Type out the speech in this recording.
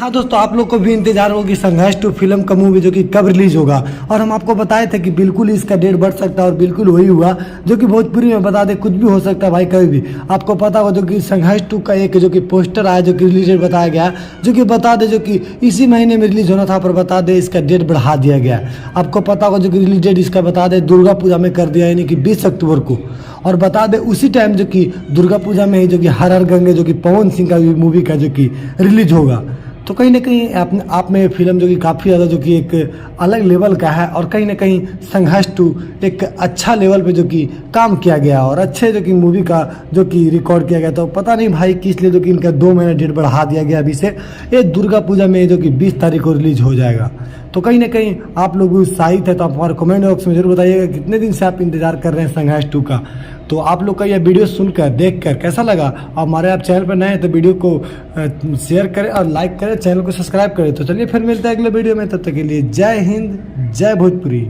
हाँ दोस्तों, आप लोग को भी इंतजार होगा कि संघर्ष 2 फिल्म का मूवी जो कि कब रिलीज होगा। और हम आपको बताए थे कि बिल्कुल इसका डेट बढ़ सकता है और बिल्कुल वही हुआ जो कि भोजपुरी में बता दे, कुछ भी हो सकता है भाई कभी भी। आपको पता होगा जो कि संघर्ष 2 का एक जो कि पोस्टर आया जो कि रिलीज डेट बताया गया, जो कि बता दे जो कि इसी महीने में रिलीज होना था, पर बता दे इसका डेट बढ़ा दिया गया। आपको पता होगा जो कि रिलीज डेट इसका बता दे दुर्गा पूजा में कर दिया, यानी कि 20 अक्टूबर को। और बता दे उसी टाइम जो कि दुर्गा पूजा में ही जो कि हर हर गंगे जो कि पवन सिंह का मूवी का जो कि रिलीज होगा। तो कहीं ना कहीं आप में फिल्म जो कि काफ़ी ज़्यादा जो कि एक अलग लेवल का है, और कहीं ना कहीं संघर्ष 2 एक अच्छा लेवल पे जो कि काम किया गया और अच्छे जो कि मूवी का जो कि रिकॉर्ड किया गया। तो पता नहीं भाई किस लिए जो कि इनका 2 महीना डेट बढ़ा दिया गया अभी से। ये दुर्गा पूजा में जो कि 20 तारीख को रिलीज हो जाएगा। तो कहीं ना कहीं आप लोग उत्साहित है, तो आप हमारे कमेंट बॉक्स में जरूर बताइएगा कितने दिन से आप इंतजार कर रहे हैं संघर्ष 2 का। तो आप लोग का यह वीडियो सुनकर देखकर कैसा लगा? और हमारे आप चैनल पर नए हैं तो वीडियो को शेयर करें और लाइक करें, चैनल को सब्सक्राइब करें। तो चलिए फिर मिलते हैं अगले वीडियो में, तब तक के लिए जय हिंद, जय भोजपुरी।